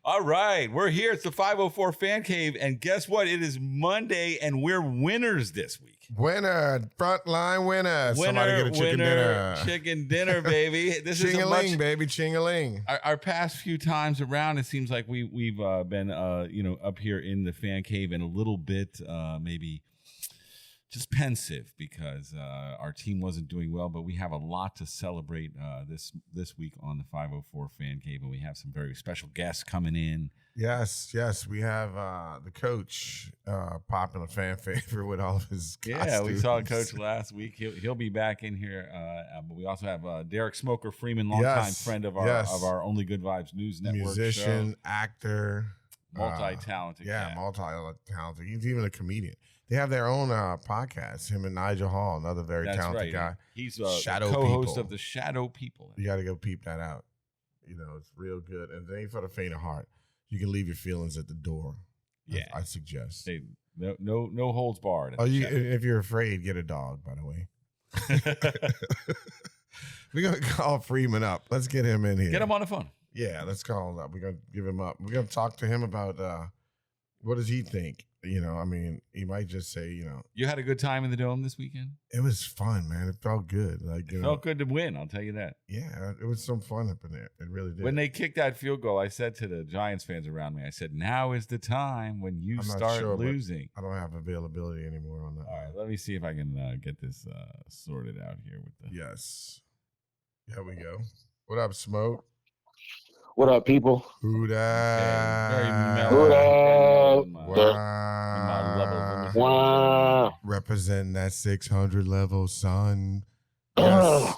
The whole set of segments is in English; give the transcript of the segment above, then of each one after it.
All right, we're here. It's the 504 Fan Cave, and guess what? It is Monday, and we're winners this week. Winner, frontline winner. Somebody get a chicken dinner. Chicken dinner, baby. This is Ching-a-ling, baby, ching-a-ling. Our past few times around, it seems like we've been up here in the Fan Cave and a little bit maybe just pensive because our team wasn't doing well, but we have a lot to celebrate this week on the 504 Fan Cave, and we have some very special guests coming in. Yes. We have the coach, popular fan favorite with all of his costumes. Yeah, we saw Coach last week. He'll be back in here. But we also have Derrick Smoker Freeman, longtime friend of our Only Good Vibes News Network musician, show. Actor, multi-talented. multi-talented. He's even a comedian. They have their own podcast. Him and Nigel Hall, another very talented guy. He's Shadow co-host People. of the Shadow People. You got to go peep that out. It's real good, and it ain't for the faint of heart. You can leave your feelings at the door. Yeah, I suggest. No holds barred. If you're afraid, get a dog. By the way, we're gonna call Freeman up. Let's get him in here. Get him on the phone. Yeah, let's call him up. We're gonna give him up. We're gonna talk to him about what does he think. He might just say, You had a good time in the Dome this weekend? It was fun, man. It felt good. It felt good to win, I'll tell you that. Yeah, it was some fun up in there. It really did. When they kicked that field goal, I said to the Giants fans around me, I said, now is the time when you start losing. I don't have availability anymore on that. All right, let me see if I can get this sorted out here. Yes. Here we go. What up, Smoke? What up, people? Who that? Very mellow. Wow. Representing that 600 level, son. Yes.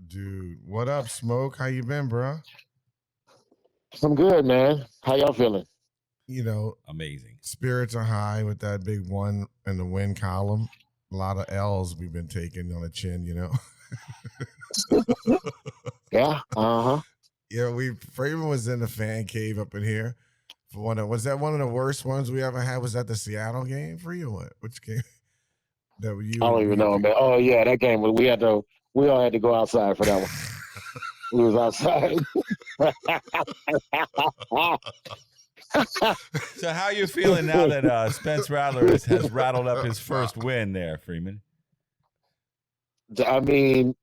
Dude, what up, Smoke? How you been, bro? I'm good, man. How y'all feeling? Amazing. Spirits are high with that big one in the win column. A lot of L's we've been taking on the chin, Yeah, uh-huh. Yeah, Freeman was in the fan cave up in here. Was that one of the worst ones we ever had? Was that the Seattle game for you or what? Which game? I don't even know, man. Oh yeah, that game we all had to go outside for that one. We was outside. So how you feeling now that Spence Rattler has rattled up his first win there, Freeman? I mean,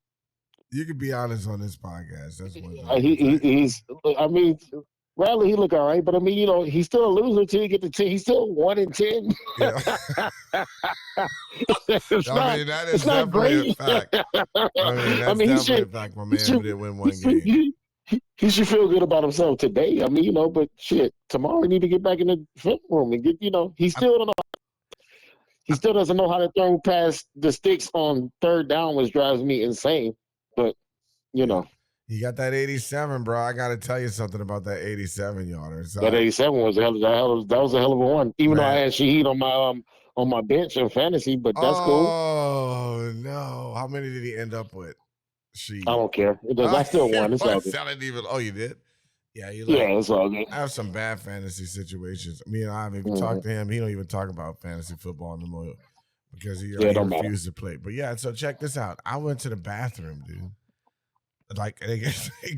you can be honest on this podcast. That's one thing. Riley, he look all right, but he's still a loser till you get to 10. He's still 1-10. Yeah. That is definitely a fact. That's definitely a fact. My man did win one game. He should feel good about himself today. But shit, tomorrow he need to get back in the film room and get. He still don't know. He still doesn't know how to throw past the sticks on third down, which drives me insane. But You got that 87, bro. I got to tell you something about that 87 yarder. So, that 87 was that was a hell of a one. Even though I had Shaheed on my bench in fantasy, but that's cool. Oh no! How many did he end up with? I don't care. I still won. It's all good. Oh, you did? Yeah, it's all good. I have some bad fantasy situations. Me and I haven't even talked to him. He don't even talk about fantasy football no more because he refused to play. But yeah, so check this out. I went to the bathroom, dude. Like they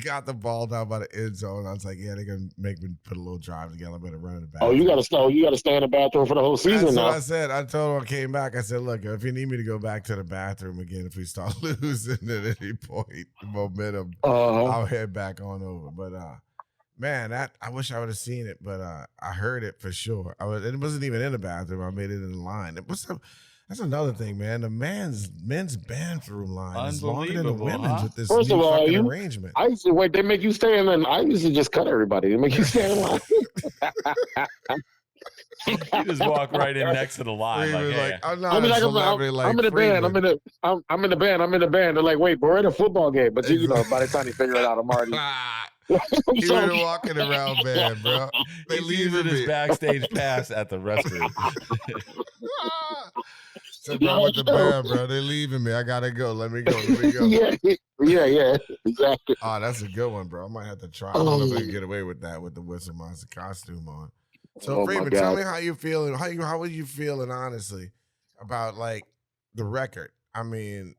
got the ball down by the end zone. I was like, yeah, they're gonna make me put a little drive together. I better run in the bathroom. Oh, you gotta stay in the bathroom for the whole season. That's now. what I said. I told him I came back. I said, look, if you need me to go back to the bathroom again, if we start losing at any point, the momentum, I'll head back on over. But man, I wish I would have seen it, but I heard it for sure. It wasn't even in the bathroom. I made it in the line. That's another thing, man. The men's bathroom line is longer than the women's with this new fucking arrangement. I used to wait. They make you stay in line. I used to just cut everybody. They make you stay in line. You just walk right in next to the line. I'm in the band. I'm in the band. They're like, wait, we're in a football game. But by the time you figure it out, I'm already. He's been walking around, man, bro. They leave it his backstage pass at the restaurant. So bro, with the band, bro, they leaving me. I gotta go. Let me go. Yeah, exactly. Oh, that's a good one, bro. I might have to try. I don't know if I can get away with that with the Whistle Monster costume on. So, Freeman, tell me how you feeling. How was you feeling, honestly, about like the record? I mean,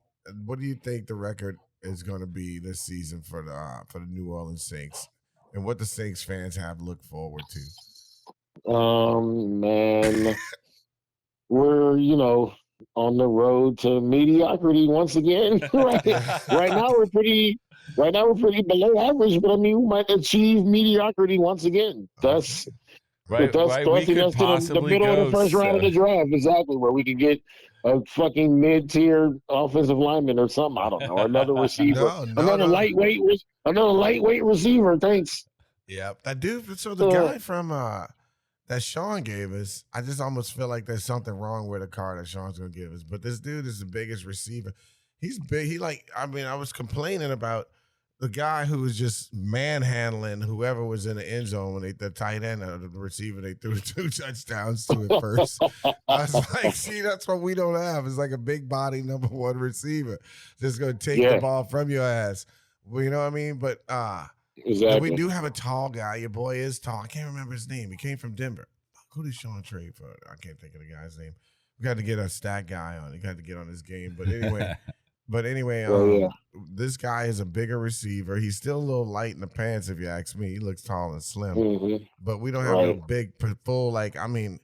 what do you think the record is going to be this season for the New Orleans Saints? and what the Saints fans have to look forward to. Man, we're on the road to mediocrity once again. Right now we're pretty below average, but I mean we might achieve mediocrity once again. That's right. We thrusting could us to the possibly middle of go the first round of the draft, exactly, where we could get a fucking mid-tier offensive lineman or something. I don't know, another receiver, another lightweight receiver. Thanks. Yep, that dude. So the guy from that Sean gave us, I just almost feel like there's something wrong with the card that Sean's gonna give us. But this dude is the biggest receiver. He's big. I was complaining about the guy who was just manhandling whoever was in the end zone when the tight end or the receiver, they threw 2 touchdowns to at first. I was like, see, that's what we don't have. It's like a big body number 1 receiver just gonna take the ball from your ass. Well, you know what I mean? But exactly. we do have a tall guy. Your boy is tall. I can't remember his name. He came from Denver. Who did Sean trade for? I can't think of the guy's name. We got to get a stat guy on. He got to get on this game. But anyway, this guy is a bigger receiver. He's still a little light in the pants, if you ask me. He looks tall and slim. Mm-hmm. But we don't have no big, full, everybody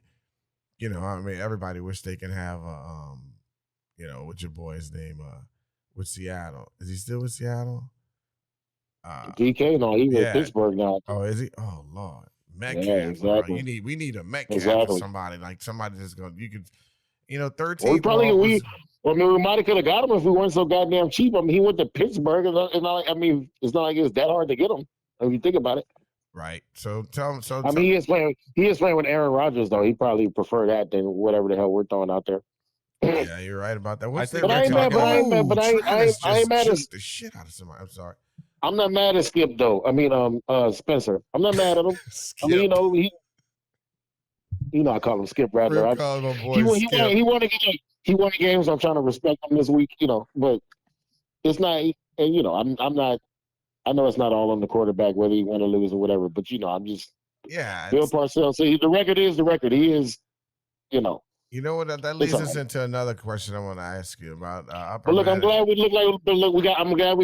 wish they can have what's your boy's name? With Seattle. Is he still with Seattle? DK, no, he's with Pittsburgh now. Oh, is he? Oh, Lord. Metcalf. Yeah, exactly. We need a Metcalf for somebody. Like somebody just going, 13. We might have could have got him if we weren't so goddamn cheap. I mean, he went to Pittsburgh. It's not like it's that hard to get him if you think about it. Right. So tell him. He is playing with Aaron Rodgers though. He probably prefer that than whatever the hell we're throwing out there. Yeah, you're right about that. I ain't mad at the shit out of somebody. I'm sorry. I'm not mad at Skip though. I mean, Spencer. I'm not mad at him. I mean, I call him Skip Rattler. He won the games. I'm trying to respect him this week, but it's not. And I'm not. I know it's not all on the quarterback whether he win or lose or whatever. But I'm just. Yeah. Bill Parcells. See, the record is the record. He is. You know what? That leads us into another question I want to ask you about. But look, I'm glad we got. I'm glad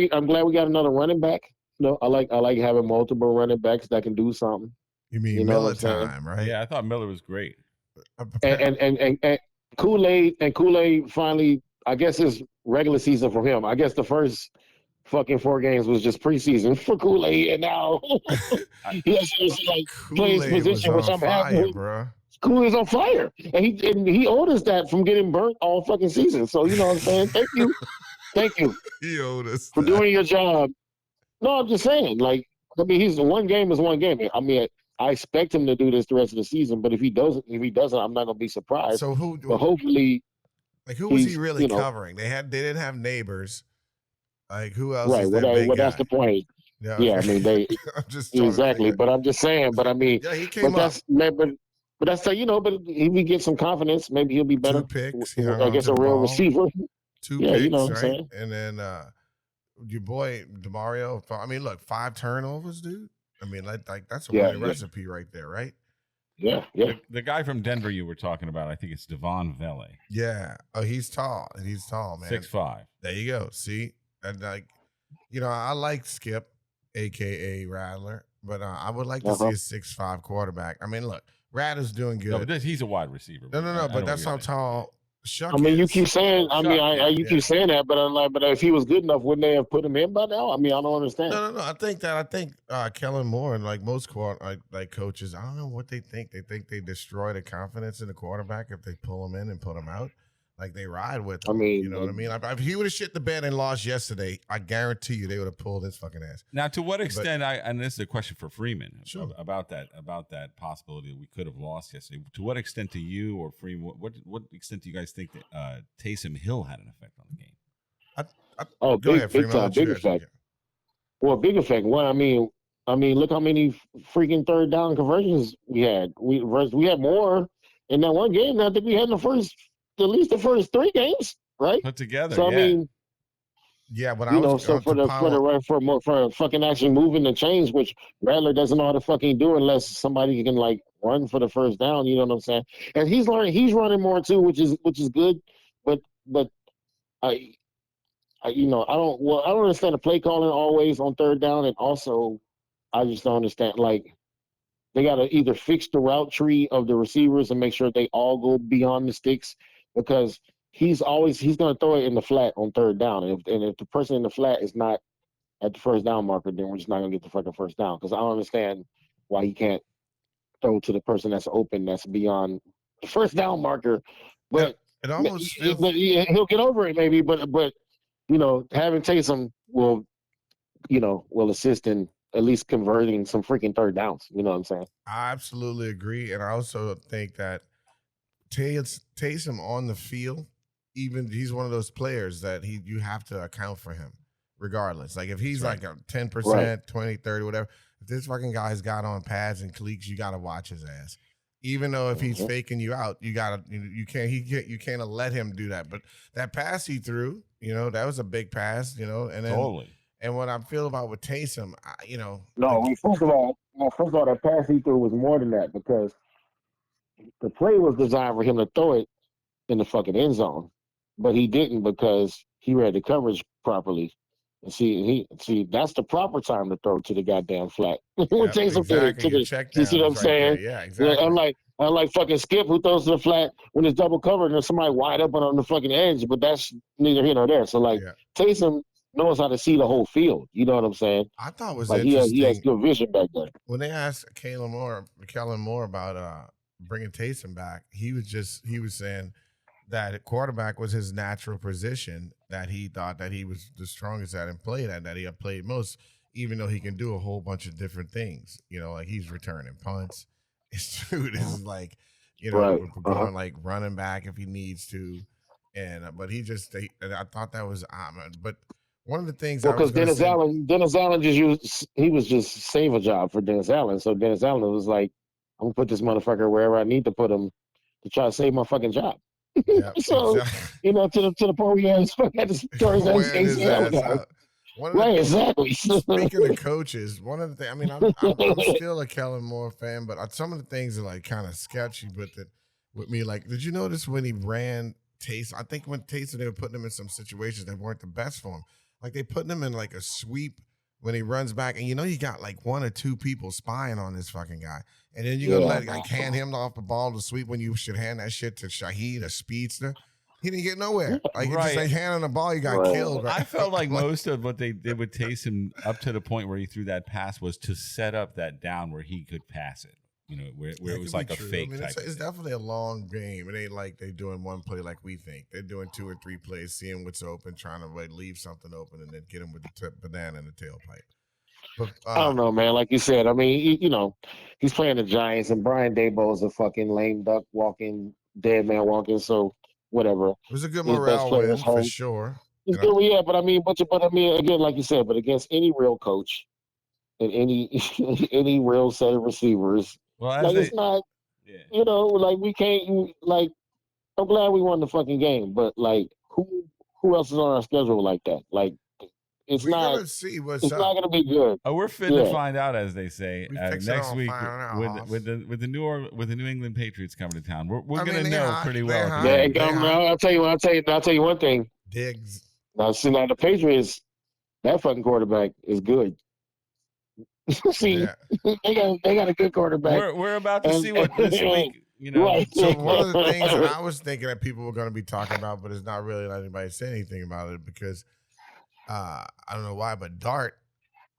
we got another running back. I like having multiple running backs that can do something. You mean Miller time, right? Yeah, I thought Miller was great. And Kool-Aid finally, I guess it's regular season for him. I guess the first fucking 4 games was just preseason for Kool-Aid, and now he has to play his position, which I'm happy with. Bro. Kool-Aid's on fire, and he owed us that from getting burnt all fucking season. So you know what I'm saying? Thank you. He owed us for doing your job. No, I'm just saying. He's one game is one game. I mean, I expect him to do this the rest of the season, but if he doesn't, I'm not gonna be surprised. So but hopefully, who was he really covering? They didn't have neighbors. Like who else? Right. Is that big guy? That's the point. Yeah, I mean they I'm just exactly. But I'm just saying. But I mean, he came up. But that's But if we get some confidence, maybe he'll be better. 2 picks. I guess a real receiver. 2 picks. You know what I'm saying? And then your boy DeMario. I mean, look, 5 turnovers, dude. I mean, that's a winning recipe right there, right? Yeah. The guy from Denver you were talking about, I think it's Devon Vele. Yeah. Oh, he's tall. He's tall, man. 6'5". There you go. See, and I like Skip, aka Rattler, but I would like to see a 6'5" quarterback. I mean, look, Rattler's doing good. No, but he's a wide receiver. No, but that's how tall. Chuck you keep saying. Keep saying that, but if he was good enough, wouldn't they have put him in by now? I mean, I don't understand. No. I think Kellen Moore and most coaches, I don't know what they think. They think they destroy the confidence in the quarterback if they pull him in and put him out. Like they ride with him. I mean, you know what I mean? If he would have shit the bed and lost yesterday, I guarantee you they would have pulled his fucking ass. Now, to what extent? And this is a question for Freeman about that possibility that we could have lost yesterday. To what extent do you or Freeman? What extent do you guys think that Taysom Hill had an effect on the game? Big effect. Well, big effect. Well, I mean, look how many freaking third down conversions we had. We had more in that one game than I think we had in at least the first 3 games, right? Put together. So I mean, when I was for fucking actually moving the chains, which Rattler doesn't know how to fucking do unless somebody can run for the first down. You know what I'm saying? And he's running more too, which is good. But I don't understand the play calling always on third down, and also I just don't understand. Like, they got to either fix the route tree of the receivers and make sure they all go beyond the sticks, because he's going to throw it in the flat on third down. And if the person in the flat is not at the first down marker, then we're just not going to get the fucking first down. Because I don't understand why he can't throw to the person that's open, that's beyond the first down marker. But it almost feels... he'll get over it maybe. But having Taysom will assist in at least converting some freaking third downs. You know what I'm saying? I absolutely agree. And I also think that Taysom on the field, even he's one of those players that you have to account for him regardless. Like if he's like a 10%, 20, 30, whatever, if this fucking guy's got on pads and cleats, you got to watch his ass. Even though if he's faking you out, you can't let him do that. But that pass he threw, that was a big pass, and then totally. And what I feel about with Taysom, first of all, that pass he threw was more than that, because the play was designed for him to throw it in the fucking end zone, but he didn't because he read the coverage properly. And see, that's the proper time to throw to the goddamn flat. Taysom exactly. You see what I'm saying? Yeah, exactly. Unlike fucking Skip, who throws to the flat when it's double covered and there's somebody wide open on the fucking edge, but that's neither here nor there. So Taysom knows how to see the whole field. You know what I'm saying? I thought it was interesting. He has good vision back there. When they asked Kellen Moore about bringing Taysom back, he was saying that quarterback was his natural position, that he thought that he was the strongest at and played at, that he had played most, even though he can do a whole bunch of different things. Like he's returning punts. His dude is like, going like running back if he needs to. And but I thought that was but one of the things because Dennis Allen he was just save a job for Dennis Allen. So Dennis Allen was like, I'm gonna put this motherfucker wherever I need to put him to try to save my fucking job. Yep, so exactly. To the point where he had to throw his ass out. Exactly. Speaking of coaches, one of the things, I mean, I'm still a Kellen Moore fan, but some of the things are like kind of sketchy with me. Like, did you notice when he ran Taysom? I think when Taysom, they were putting him in some situations that weren't the best for him. Like they putting him in like a sweep when he runs back, and you got like one or two people spying on this fucking guy, and then you're gonna hand him off the ball to sweep when you should hand that shit to Shaheed, a speedster. He didn't get nowhere. Like just like handing the ball, you got killed. Right? I felt like most of what they did with Taysom up to the point where he threw that pass was to set up that down where he could pass it. Where it was like a fake type. It's definitely a long game. It ain't like they're doing one play like we think. They're doing 2 or 3 plays, seeing what's open, trying to leave something open, and then get him with the banana in the tailpipe. But I don't know, man. Like you said, I mean, he's playing the Giants, and Brian Daboll is a fucking lame duck walking, dead man walking. So whatever. It was a good morale win for sure. It's good, yeah. But I mean, again, like you said, but against any real coach and any real set of receivers. Well, it's not, like we can't, like, I'm glad we won the fucking game, but like, who else is on our schedule like that? Like, it's not going to be good. Oh, we're fit to find out, as they say, next week with the New England Patriots coming to town. We're going to know pretty well. I'll tell you one thing. Diggs. Now, the Patriots, that fucking quarterback is good. See, they got a good quarterback. We're about to see what this week, Right. So one of the things that I was thinking that people were going to be talking about, but it's not really letting anybody say anything about it because I don't know why, but Dart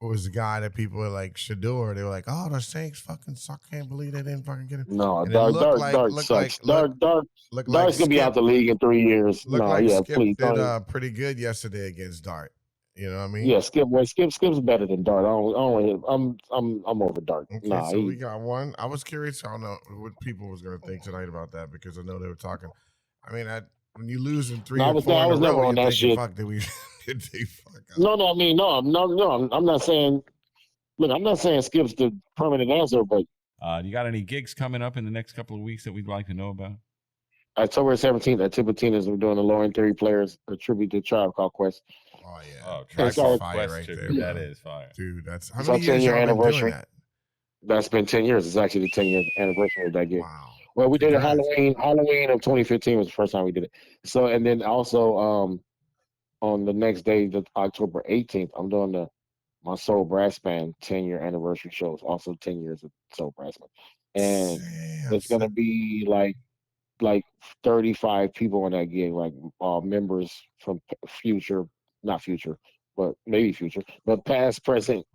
was the guy that people were like Shador. They were like, "Oh, the Saints fucking suck. Can't believe they didn't fucking get him." No, Dart sucks. Dart's gonna be out the league in 3 years. Skip did pretty good yesterday against Dart. You know what I mean? Yeah, Skip's better than Dart. I'm over Dart. Okay, so we got one. I was curious. I don't know what people was gonna think tonight about that because I know they were talking. I mean, when you lose in 3 or 4 I was in a never row, on that shit. Fuck, did they fuck up? No. I'm not saying. Look, I'm not saying Skip's the permanent answer, but you got any gigs coming up in the next couple of weeks that we'd like to know about? October 17th at Tipitina, we're doing the Low End Theory Players, a tribute to Tribe Called Quest. Oh yeah, Tribe Called Fire right there. That is fire, dude. That's how many years 10-year y'all anniversary. been doing that? That's been 10 years. It's actually the 10-year anniversary of that gig. Wow. Well, we did it Halloween of 2015 was the first time we did it. So, and then also on the next day, October 18th, I'm doing my Soul Brass Band 10-year anniversary show is also 10 years of Soul Brass Band, and it's gonna be like 35 people on that gig, like members from not future, but maybe future, but past, present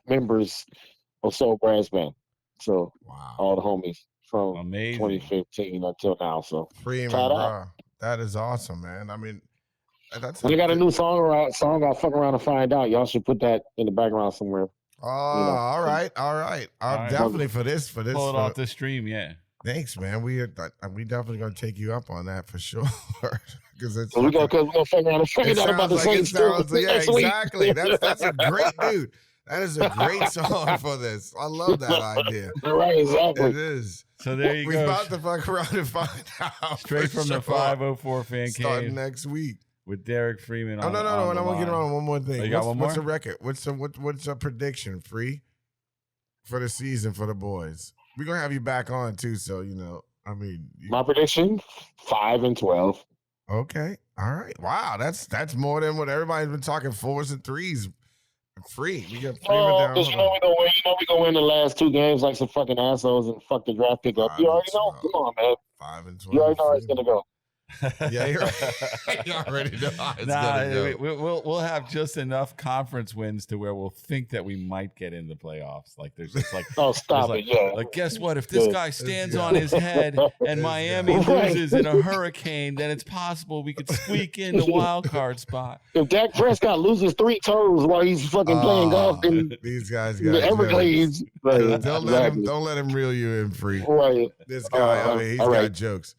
members of Soul Brass Band. So all the homies from 2015 until now. So Freeman, bro, that is awesome, man. I mean, we got a new song I'll fuck around and find out. Y'all should put that in the background somewhere. Oh, all right. I'll definitely for this. Pull it off the stream, yeah. Thanks, man. We definitely gonna take you up on that for sure. Because we're gonna fuck around and find out about the Saints too. Yeah, exactly. That's a great dude. That is a great song for this. I love that idea. Right, exactly. It is. So there you go. We're about to fuck around and find out. Straight from the 504 FanCave. Starting next week. With Derrick Freeman no. And I want to get around one more thing. Oh, you got one more? What's the record? What's a prediction, Free, for the season for the boys? We're going to have you back on, too, so, my prediction, 5-12. Okay. All right. Wow, that's more than what everybody's been talking, 4s and 3s. Free. We got Freeman down. Because we gonna win the last 2 games like some fucking assholes and fuck the draft pickup. You already know. Come on, man. 5-12. You already know how it's gonna go. Yeah, you're right. You already know how it's gonna go. We'll have just enough conference wins to where we'll think that we might get in the playoffs. Like there's just like oh, stop it, yeah. Like guess what? If this guy stands on his head and Miami loses in a hurricane, then it's possible we could squeak in the wild card spot. If Dak Prescott loses 3 toes while he's fucking playing golf in these guys got the Everglades, don't let him reel you in, Free. Right. This guy, he's got jokes.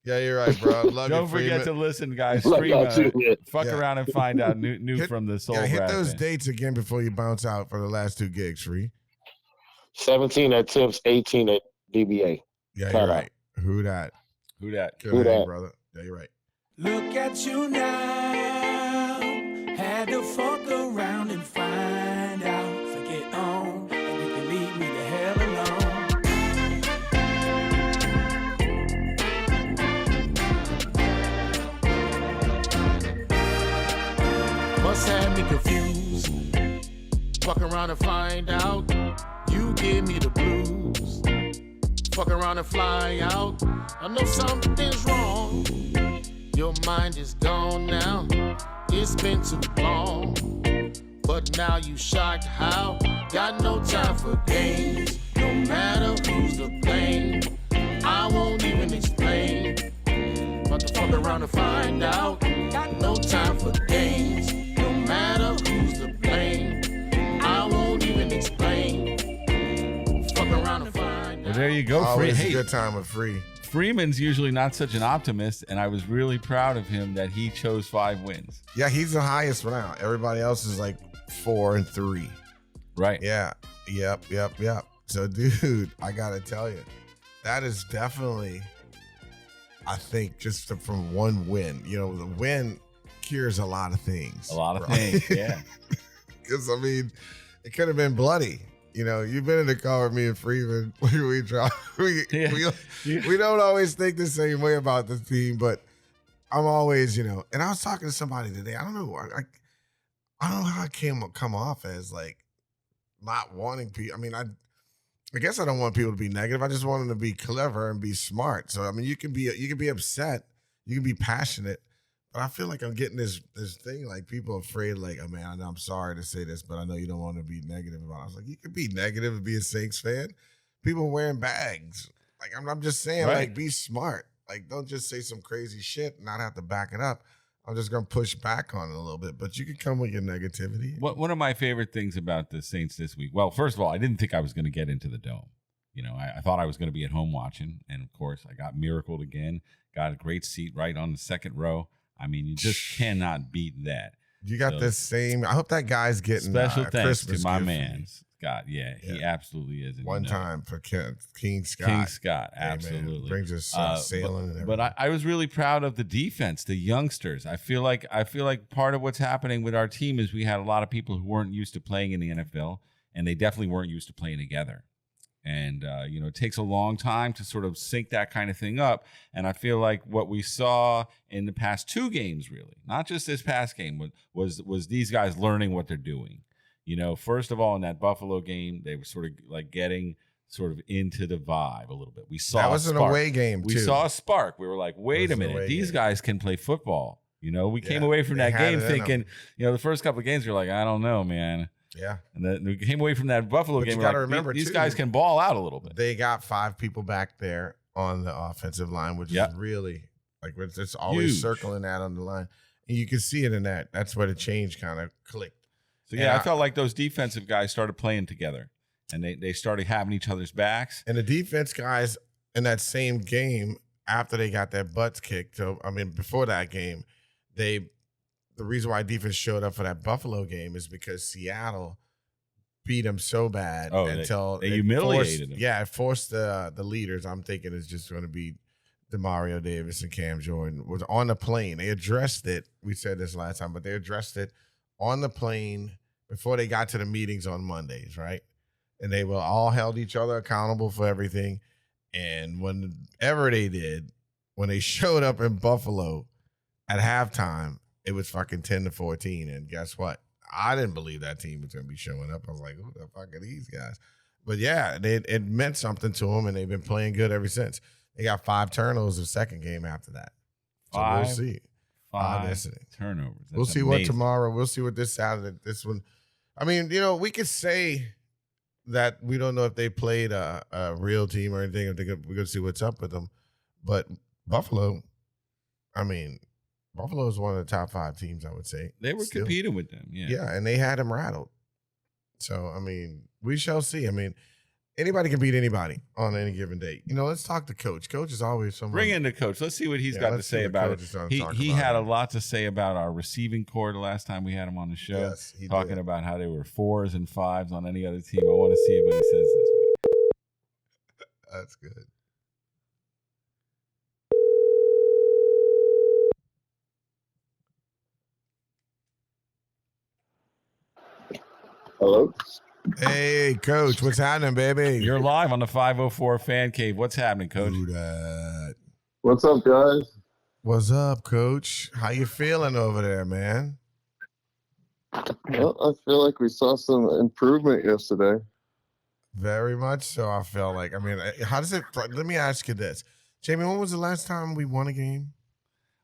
Yeah, you're right, bro. Love Don't you, forget to listen, guys. Fuck around and find out new from the Soul. Hit those dates again before you bounce out for the last 2 gigs, Free. 17 at Tips, 18 at DBA. Yeah, you're right. Who that? Who that, brother? Yeah, you're right. Look at you now. Had to fuck around and find out. So get on, and you can leave me the hell alone. Must have me confused. Fuck around and find out. You give me the blues. Fuck around and fly out. I know something's wrong. Your mind is gone now. It's been too long. But now you shocked how. Got no time for games. No matter who's to blame. I won't even explain. But to fuck around and find out. Got no time for games. No matter who's to blame, I won't even explain. Fuck around and find out. Well, there you go, Free. Hey, a good time with Free. Freeman's usually not such an optimist, and I was really proud of him that he chose 5 wins. Yeah, he's the highest now. Everybody else is like 4 and 3. Right. Yeah. Yep. So, dude, I gotta tell you, that is definitely, I think, just from one win. The win cures a lot of things. Yeah. Because it could have been bloody. You've been in the car with me and Freeman. We don't always think the same way about the team, but I'm always, and I was talking to somebody today. I don't know. I don't know how I come off as like not wanting people. I guess I don't want people to be negative. I just want them to be clever and be smart. So you can be upset, you can be passionate. But I feel like I'm getting this thing, like people are afraid, like, oh man, I'm sorry to say this, but I know you don't want to be negative about it. I was like, you can be negative and be a Saints fan. People wearing bags. Like, I'm just saying, right. Like, be smart. Like, don't just say some crazy shit and not have to back it up. I'm just going to push back on it a little bit. But you can come with your negativity. One of my favorite things about the Saints this week, well, first of all, I didn't think I was going to get into the Dome. I thought I was going to be at home watching. And, of course, I got miracled again. Got a great seat right on the second row. You just cannot beat that. You got the same. I hope that guy's getting special thanks Christmas to my man, Scott. Yeah, he absolutely is. One time for King Scott. King Scott, absolutely. Man, brings us sailing and everything. But I was really proud of the defense, the youngsters. I feel like part of what's happening with our team is we had a lot of people who weren't used to playing in the NFL, and they definitely weren't used to playing together. And, it takes a long time to sort of sync that kind of thing up. And I feel like what we saw in the past 2 games, really, not just this past game, was these guys learning what they're doing. First of all, in that Buffalo game, they were sort of like getting sort of into the vibe a little bit. We saw that was an away game. We saw a spark. We were like, wait a minute, these guys can play football. We came away from that game thinking, the first couple of games, you're like, I don't know, man. Yeah. And then we came away from that Buffalo game. You got to remember, these guys can ball out a little bit. They got 5 people back there on the offensive line, which is really like it's always circling that on the line. And you can see it in that. That's where the change kind of clicked. So, I felt like those defensive guys started playing together, and they started having each other's backs. And the defense guys in that same game, after they got their butts kicked, before that game, the reason why defense showed up for that Buffalo game is because Seattle beat them so bad until they humiliated them. Yeah, it forced the leaders. I'm thinking it's just going to be DeMario Davis and Cam Jordan was on the plane. They addressed it. We said this last time, but they addressed it on the plane before they got to the meetings on Mondays, right? And they were all held each other accountable for everything. And whenever they did, when they showed up in Buffalo at halftime, it was fucking 10-14. And guess what? I didn't believe that team was going to be showing up. I was like, who the fuck are these guys? But yeah, it meant something to them, and they've been playing good ever since. They got 5 turnovers the second game after that. So we'll see. 5 turnovers. That's we'll see amazing. what tomorrow. We'll see what this Saturday. This one. I mean, we could say that we don't know if they played a real team or anything. We're going to see what's up with them. But Buffalo, Buffalo is one of the top 5 teams, I would say. They were competing with them, yeah. Yeah, and they had them rattled. So, we shall see. Anybody can beat anybody on any given day. Let's talk to Coach. Coach is always someone. Bring in the coach. Let's see what he's got to say about it. He had a lot to say about our receiving core the last time we had him on the show. Yes, he talking did. about how they were 4s and 5s on any other team. I want to see what he says this week. That's good. Hello? Hey, Coach, what's happening, baby? You're live on the 504 Fan Cave. What's happening, Coach? Do that. What's up, guys? What's up, Coach? How you feeling over there, man? Well, I feel like we saw some improvement yesterday. Very much so, I feel like. How does it – let me ask you this. Jamie, when was the last time we won a game?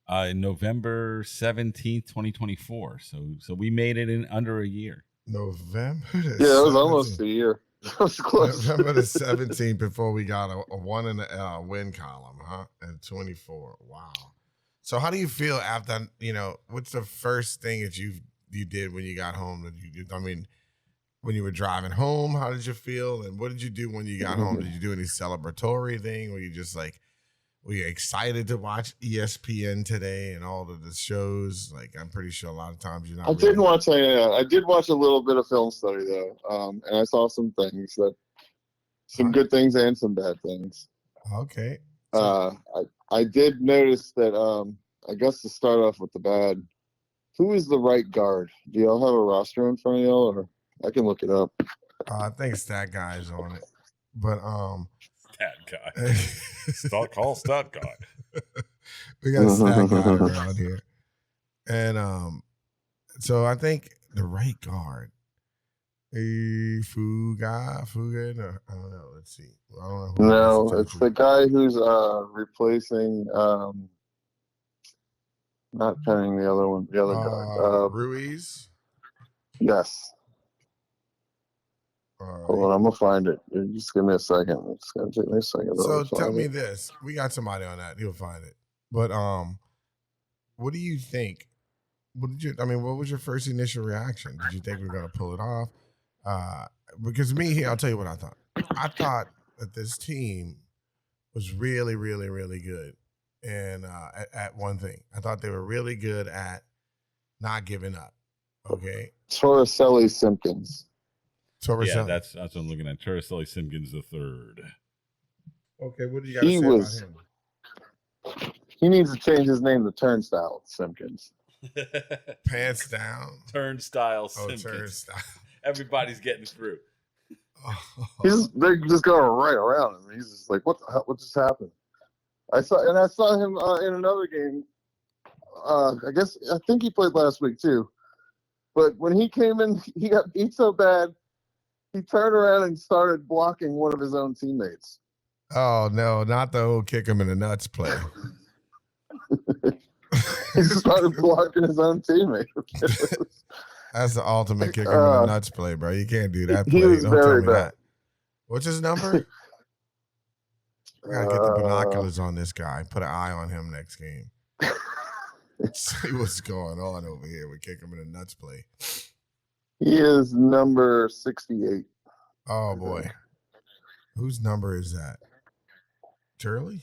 November 17th, 2024. So we made it in under a year. November. Yeah, it was almost a year. That was close. November the 17th before we got a 1 in the win column, huh? And 24. Wow. So how do you feel after, what's the first thing that you did when you got home? When you were driving home, how did you feel? And what did you do when you got home? Did you do any celebratory thing? Were you just like, were you excited to watch ESPN today and all of the shows? Like, I'm pretty sure a lot of times you're not. I did watch a little bit of film study though, and I saw some things some good things and some bad things. Okay. I did notice that. I guess to start off with the bad, who is the right guard? Do y'all have a roster in front of y'all, or I can look it up? I think Stat Guy is on it, but Stat Guy. Call Stat Guy. We got a Stat Guy around here, and so I think the right guard, Fuga. No, I don't know. Let's see. I don't know. No, it's the guy who's replacing. Not Penning, the other one, the other guy. Ruiz. Yes. Right. Hold on, I'm gonna find it. Just give me a second. It's gonna take me a second. So tell me this: we got somebody on that. He'll find it. But what do you think? What was your first initial reaction? Did you think we were gonna pull it off? Because I'll tell you what I thought. I thought that this team was really, really, really good. And at one thing, I thought they were really good at not giving up. Okay, Torricelli Simpkins. Yeah, that's what I'm looking at. Torricelli Simpkins the third. Okay, what do you got to say about him? He needs to change his name to Turnstile Simpkins. Pants down. Turnstile Simpkins. Turnstile. Everybody's getting through. They're just going right around him. He's just like, what just happened? I saw him in another game. I think he played last week too. But when he came in, he got beat so bad, he turned around and started blocking one of his own teammates. Oh, no, not the old kick him in the nuts play. He started blocking his own teammate. That's the ultimate kick him in the nuts play, bro. You can't do that play. He was Don't very tell me bad. that. What's his number? I gotta get the binoculars on this guy. Put an eye on him next game. See what's going on over here with kick him in the nuts play. He is number 68. Oh boy. Whose number is that? Turley?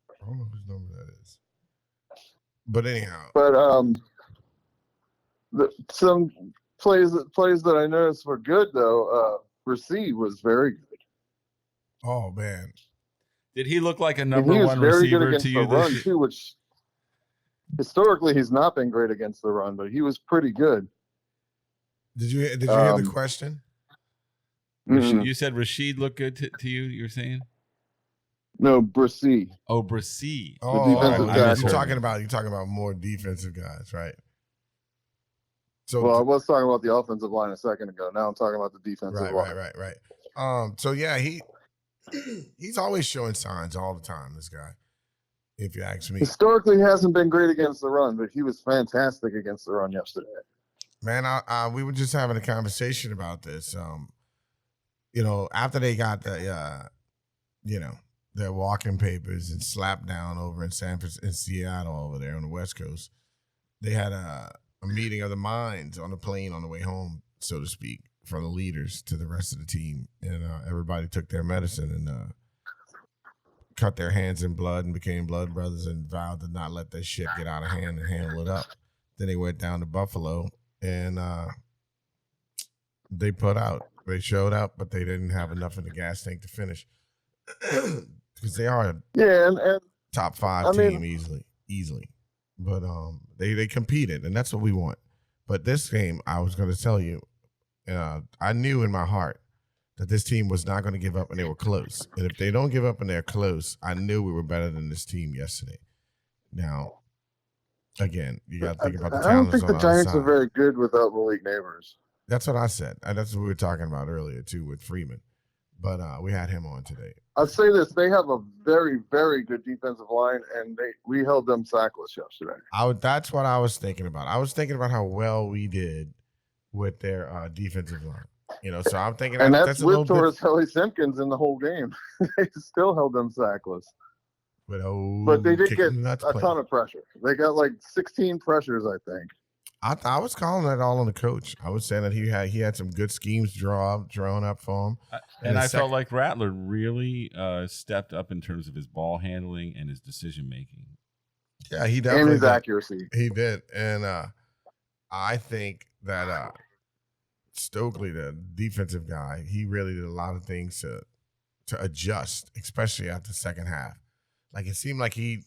I don't know whose number that is. But anyhow. But some plays that I noticed were good though. Rasheed was very good. Oh man. Did he look like a And number he was one very good receiver against to the you run this too, which historically he's not been great against the run, but he was pretty good. Did you hear the question? You said Rasheed looked good to you, you're saying? No, Brissy. Oh, Brissy. Oh, you're talking about more defensive guys, right? So well, I was talking about the offensive line a second ago. Now I'm talking about the defensive line. Right. So yeah, he's always showing signs all the time, this guy. If you ask me. Historically, he hasn't been great against the run, but he was fantastic against the run yesterday. Man, we were just having a conversation about this. After they got the their walking papers and slapped down over in Seattle over there on the West Coast, they had a meeting of the minds on the plane on the way home, so to speak, from the leaders to the rest of the team, and everybody took their medicine and cut their hands in blood and became blood brothers and vowed to not let that shit get out of hand and handle it up. Then they went down to Buffalo and they put out. They showed up, but they didn't have enough in the gas tank to finish because they are and top 5 team easily. But they competed, and that's what we want. But this game, I was going to tell you, I knew in my heart that this team was not going to give up, and they were close. And if they don't give up and they're close, I knew we were better than this team yesterday. Now, again, you got to think about the talent. I don't think on the Giants side. are very good without Malik Neighbors. That's what I said. That's what we were talking about earlier, too, with Freeman. But we had him on today. I'll say this. They have a very, very good defensive line, and we held them sackless yesterday. That's what I was thinking about. I was thinking about how well we did with their defensive line. So I'm thinking and that's with Torres Helly Simpkins in the whole game. They still held them sackless. But they did get a ton of pressure. They got like 16 pressures, I think. I was calling that all on the coach. I was saying that he had some good schemes drawn up for him. And I felt like Rattler really stepped up in terms of his ball handling and his decision making. Yeah, he definitely and his did. Accuracy. He did, and I think that Stokely, the defensive guy, he really did a lot of things to adjust, especially after the second half. Like it seemed like he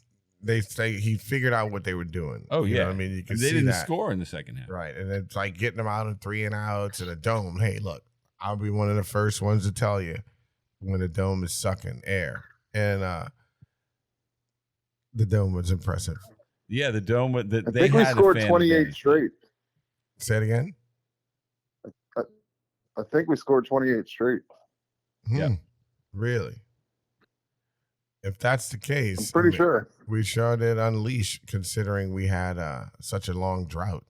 figured out what they were doing. Oh, you yeah. know what I mean, you can they see didn't that. score in the second half. Right. And it's like getting them out of 3 and outs and a dome. Hey, look, I'll be one of the first ones to tell you when the dome is sucking air. And the dome was impressive. Yeah, the dome. I think we scored 28 straight. Say it again? I think we scored 28 straight. Yeah. Really? If that's the case, I'm pretty sure. We sure did unleash, considering we had such a long drought.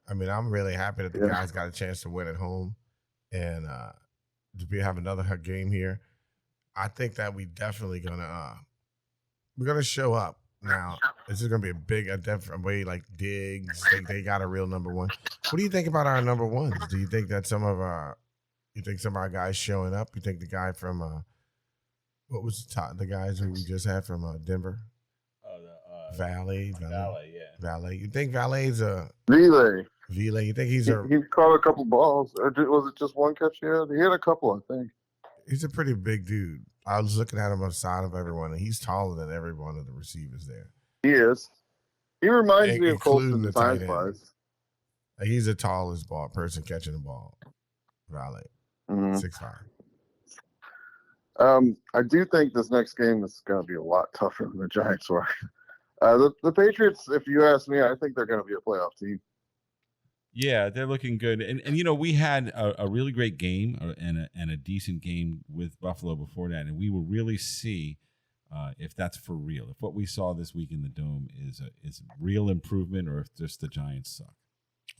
I mean, I'm really happy that the guys got a chance to win at home and to have another game here. I think that we definitely we're gonna show up. Now, this is gonna be a different way, like Diggs. They got a real number one. What do you think about our number ones? Do you think that some of our guys showing up? You think the guy from what was the guys who we just had from Denver? Oh, Valet. Valet. You think Valet's a Valet? You think he caught a couple balls, or was it just one catch? Yeah, he had a couple, I think. He's a pretty big dude. I was looking at him on the side of everyone, and he's taller than every one of the receivers there. He is. He reminds me of Colton the time flies. He's the tallest person catching the ball. Valet. 6'5". I do think this next game is going to be a lot tougher than the Giants were. The Patriots, if you ask me, I think they're going to be a playoff team. Yeah, they're looking good. And you know, we had a really great game and a decent game with Buffalo before that, and we will really see if that's for real. If what we saw this week in the Dome is real improvement, or if just the Giants suck.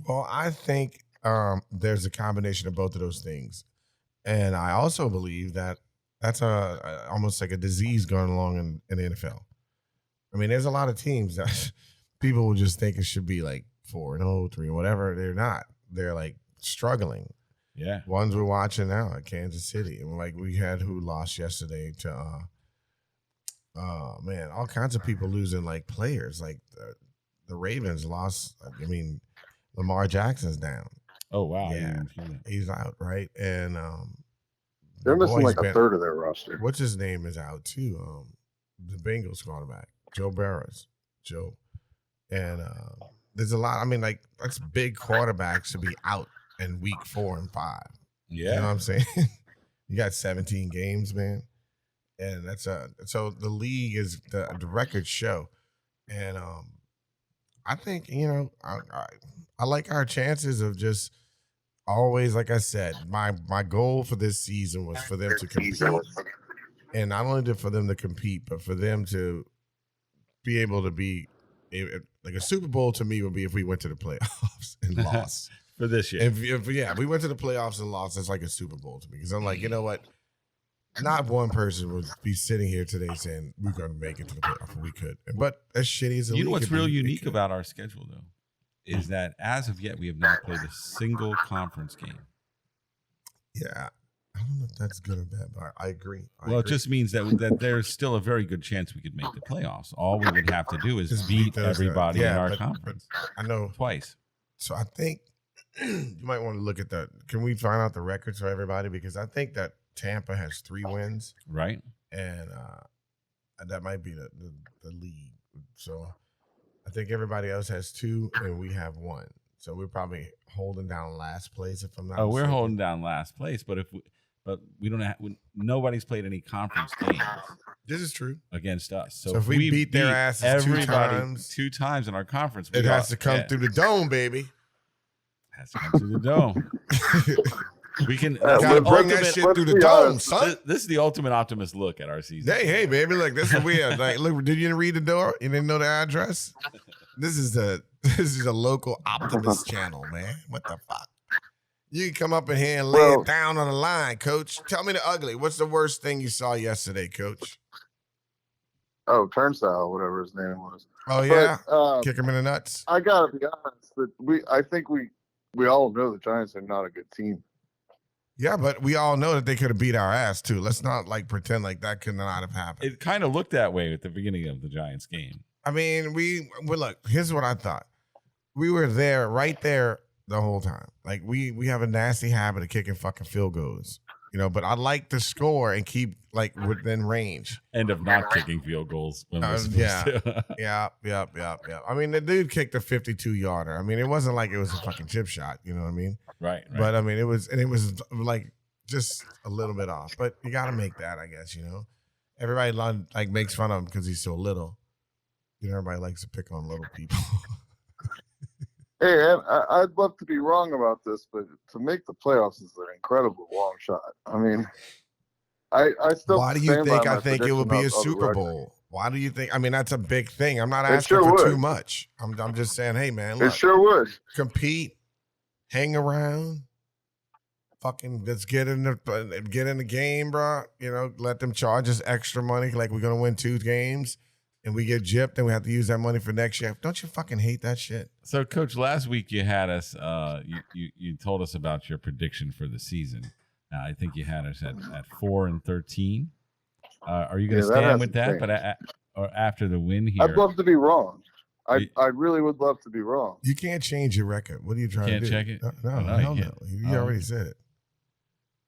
Well, I think there's a combination of both of those things, and I also believe that that's almost like a disease going along in the NFL. I mean, there's a lot of teams that people will just think it should be like 4-0, 3, whatever. They're not. They're like struggling. Yeah. Ones we're watching now at Kansas City, and like we had who lost yesterday to. Man, all kinds of people losing like players. Like the Ravens lost. I mean, Lamar Jackson's down. Oh wow, yeah, he's out, right? And they're missing like a third of their roster. What's his name is out too. The Bengals quarterback, Joe Burrows, and there's a lot. I mean, like that's big quarterbacks to be out in week 4 and 5. Yeah, you know what I'm saying? You got 17 games, man. And that's so the league is the records show, and I think I like our chances of just always, like I said, my goal for this season was for them to compete, and not only for them to compete, but for them to be able to be like a Super Bowl to me would be if we went to the playoffs and lost for this year. If we went to the playoffs and lost, it's like a Super Bowl to me because I'm like, you know what. Not one person would be sitting here today saying we're going to make it to the playoff. We could, but as shitty as you know what's real unique about our schedule, though, is that as of yet we have not played a single conference game. Yeah, I don't know if that's good or bad, but I agree. It just means that there's still a very good chance we could make the playoffs. All we would have to do is just beat everybody in our conference. I know twice. So I think you might want to look at that. Can we find out the records for everybody? Because I think that Tampa has 3 wins, right? And that might be the lead. So I think everybody else has 2, and we have 1. So we're probably holding down last place. If I'm not, we're holding down last place. But we don't have. Nobody's played any conference games. This is true against us. So if we beat their asses 2 times in our conference, it has to come through the dome, baby. Has to come through the dome. We can bring that shit through the dome, son. This is the ultimate optimist look at our season. Hey, baby, look, this is weird. Like, look, did you read the door? You didn't know the address? This is a local optimist channel, man. What the fuck? You can come up in here and lay it down on the line, Coach. Tell me the ugly. What's the worst thing you saw yesterday, Coach? Oh, Turnstile, whatever his name was. Oh yeah, kick him in the nuts. I gotta be honest. I think we all know the Giants are not a good team. Yeah, but we all know that they could have beat our ass too. Let's not like pretend like that could not have happened. It kind of looked that way at the beginning of the Giants game. I mean, we look. Here's what I thought. We were there, right there, the whole time. Like we have a nasty habit of kicking fucking field goals, But I like to score and keep like within range. And of not kicking field goals when we're supposed to. Yeah. I mean, the dude kicked a 52-yarder. I mean, it wasn't like it was a fucking chip shot. You know what I mean? Right. But I mean, it was like just a little bit off. But you got to make that, I guess. Everybody like makes fun of him because he's so little. Everybody likes to pick on little people. Hey, I'd love to be wrong about this, but to make the playoffs is an incredible long shot. I mean, I still. Why do you think I think it would be a Super Bowl? Why do you think? I mean, that's a big thing. I'm not asking for too much. I'm just saying, hey, man, look, it sure would. Compete, hang around, fucking let's get in the game, bro. Let them charge us extra money, like we're gonna win 2 games. And we get gypped, and we have to use that money for next year. Don't you fucking hate that shit? So, Coach, last week you had us. You told us about your prediction for the season. I think you had us at 4-13. Are you going to stand with that? But or after the win here, I'd love to be wrong. I really would love to be wrong. You can't change your record. What are you trying to do? Can't check it. No. You already said it.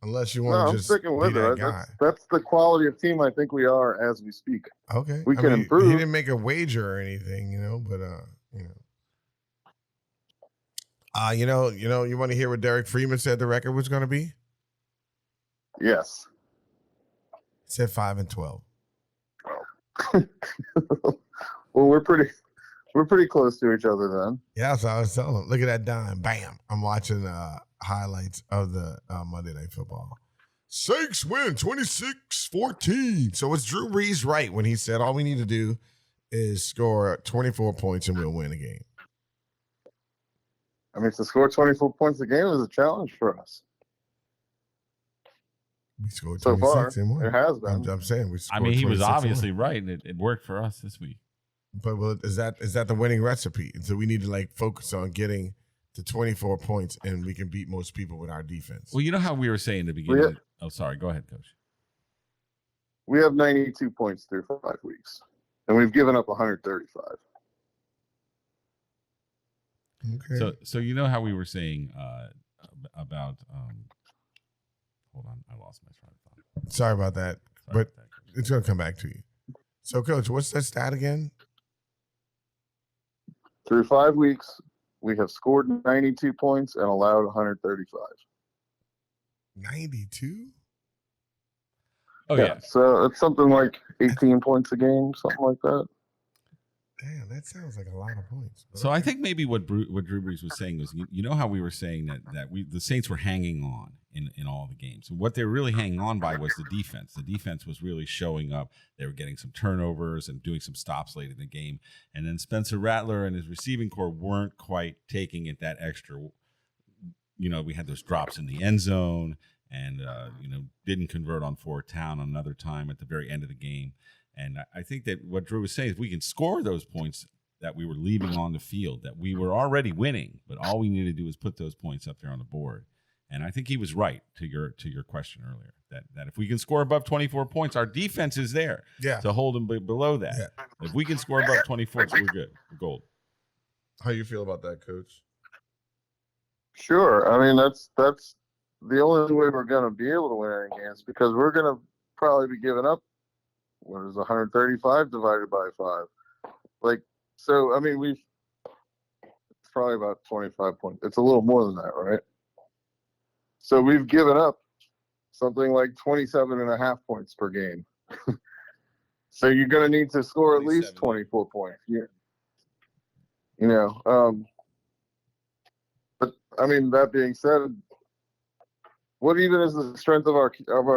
Unless you want to just sticking with be it. that guy. That's the quality of team I think we are as we speak. Okay, we can improve. He didn't make a wager or anything, but you want to hear what Derrick Freeman said the record was going to be? Yes. He said 5-12. Well, we're pretty close to each other then. Yeah, that's what I was telling him. Look at that dime. Bam. I'm watching highlights of the Monday Night Football. Saints win 26-14. So it's Drew Brees right when he said all we need to do is score 24 points and we'll win a game. I mean, to score 24 points a game is a challenge for us. We scored 26 so far, and won. It has been. I'm saying we scored. I mean, he was obviously right, and it worked for us this week. But is that the winning recipe? So we need to like focus on getting to 24 points, and we can beat most people with our defense. Well, you know how we were saying in the beginning. Oh, sorry. Go ahead, Coach. We have 92 points through 5 weeks, and we've given up 135. Okay. So you know how we were saying about. Hold on, I lost my train of thought. Sorry about that, but it's going to come back to you. So, Coach, what's that stat again? Through 5 weeks, we have scored 92 points and allowed 135. 92? Oh, yeah. So it's something like 18 points a game, something like that. Damn, that sounds like a lot of points. So I think maybe what Drew Brees was saying was, you know how we were saying that the Saints were hanging on in all the games. And what they were really hanging on by was the defense. The defense was really showing up. They were getting some turnovers and doing some stops late in the game. And then Spencer Rattler and his receiving corps weren't quite taking it that extra. You know, we had those drops in the end zone and, didn't convert on fourth down another time at the very end of the game. And I think that what Drew was saying is we can score those points that we were leaving on the field, that we were already winning, but all we need to do is put those points up there on the board. And I think he was right to your question earlier, that if we can score above 24 points, our defense is there to hold them below that. Yeah. If we can score above 24, we're good. We're gold. How you feel about that, Coach? Sure. I mean, that's the only way we're going to be able to win any games, because we're going to probably be giving up, what is 135 divided by 5? So, I mean, it's probably about 25 points. It's a little more than that, right? So we've given up something like 27.5 points per game. So you're going to need to score at least 24 points. But I mean, that being said, what even is the strength of our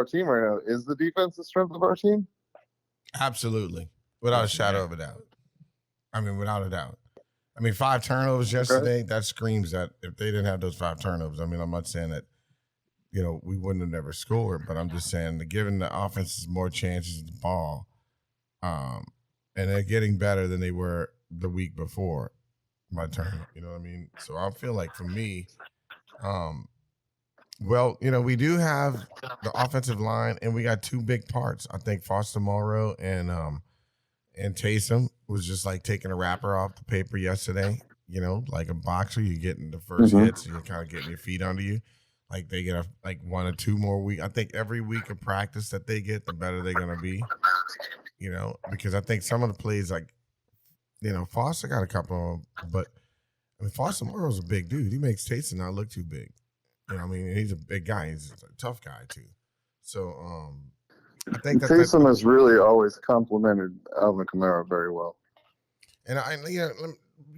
team right now? Is the defense the strength of our team? Absolutely. Without a shadow of a doubt. I mean, without a doubt. I mean, 5 turnovers yesterday, that screams that if they didn't have those 5 turnovers, I mean, I'm not saying that, we wouldn't have never scored, but I'm just saying that giving the offenses more chances at the ball, and they're getting better than they were the week before my turn. You know what I mean? So I feel like for me, we do have the offensive line, and we got 2 big parts. I think Foster Moreau and Taysom was just like taking a wrapper off the paper yesterday. Like a boxer, you're getting the first hits, and you're kind of getting your feet under you. Like they get 1 or 2 more weeks. I think every week of practice that they get, the better they're gonna be. Because I think some of the plays, Foster got a couple, but I mean, Foster Moreau's a big dude. He makes Taysom not look too big. I mean, he's a big guy. He's a tough guy too. So I think Taysom has really always complimented Alvin Kamara very well. And we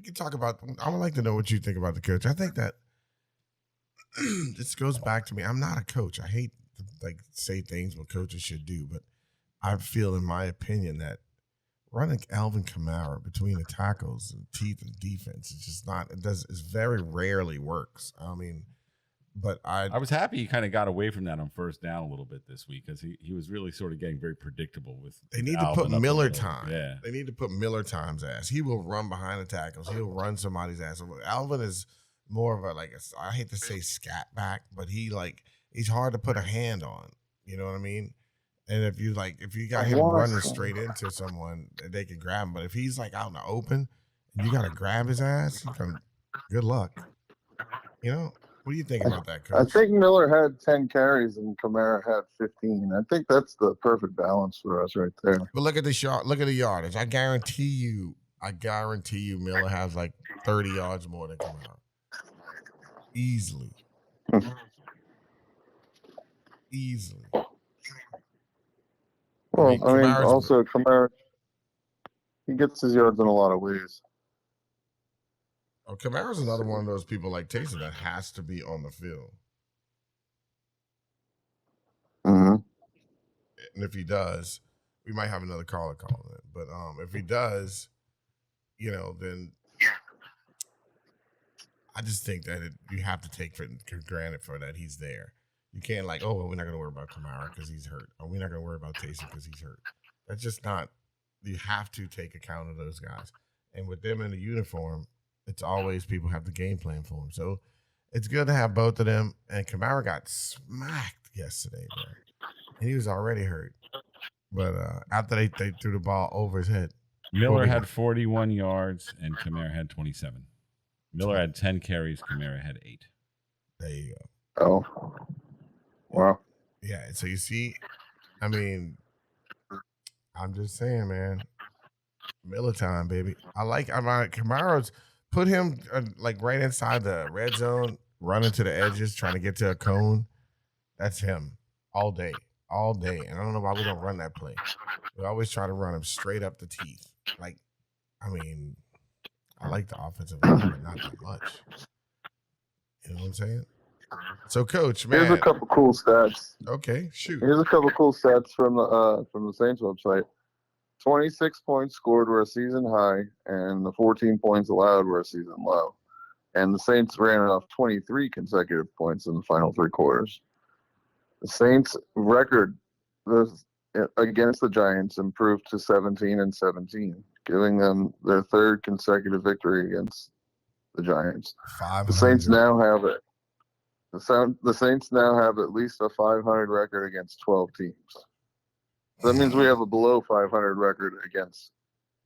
can talk about. I would like to know what you think about the coach. I think that this goes back to me. I'm not a coach. I hate to say things what coaches should do, but I feel, in my opinion, that running Alvin Kamara between the tackles and teeth and defense is just not. It very rarely works. I mean. But I was happy he kind of got away from that on first down a little bit this week, because he was really sort of getting very predictable with. They need to put Miller time. Yeah, they need to put Miller time's ass. He will run behind the tackles. He'll run somebody's ass. Alvin is more of I hate to say scat back, but he's hard to put a hand on. You know what I mean? And if you got him running straight into someone, they can grab him. But if he's out in the open, and you got to grab his ass, good luck. What do you think about that, Coach? I think Miller had 10 carries and Kamara had 15. I think that's the perfect balance for us right there. But look at the yardage. I guarantee you Miller has 30 yards more than Kamara. Easily. Well, I mean, also Kamara He gets his yards in a lot of ways. Oh, Kamara's another one of those people like Taysom that has to be on the field. Mm-hmm. And if he does, we might have another caller calling it. But if he does, then I just think that you have to take for granted for that he's there. You can't we're not going to worry about Kamara because he's hurt. Or we're not going to worry about Taysom because he's hurt. That's just not. You have to take account of those guys. And with them in the uniform, it's always people have the game plan for them. So it's good to have both of them. And Kamara got smacked yesterday, man. And he was already hurt. But after they threw the ball over his head. Miller had 41 yards and Kamara had 27. Miller had 10 carries. Kamara had 8. There you go. Oh. Wow. Yeah. So you see, I mean, I'm just saying, man. Miller time, baby. Kamara's put him right inside the red zone, running to the edges, trying to get to a cone. That's him all day. And I don't know why we don't run that play. We always try to run him straight up the teeth. I like the offensive line, but not that much. You know what I'm saying? So, Coach, man. Here's a couple cool stats. Okay, shoot. Here's a couple cool stats from the Saints website. 26 points scored were a season high, and the 14 points allowed were a season low. And the Saints ran off 23 consecutive points in the final 3 quarters. The Saints' record against the Giants improved to 17-17, giving them their 3rd consecutive victory against the Giants. The Saints now have it. The Saints now have at least a 500 record against 12 teams. That means we have a below 500 record against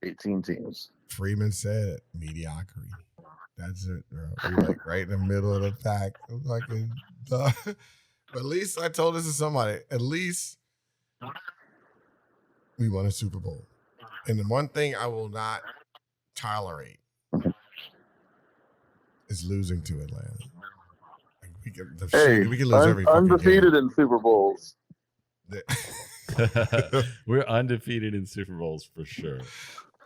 18 teams. Freeman said mediocrity. That's it, bro. We're right in the middle of the pack. But at least I told this to somebody. At least we won a Super Bowl. And the one thing I will not tolerate is losing to Atlanta. We can lose every fucking undefeated game. in Super Bowls. We're undefeated in Super Bowls for sure.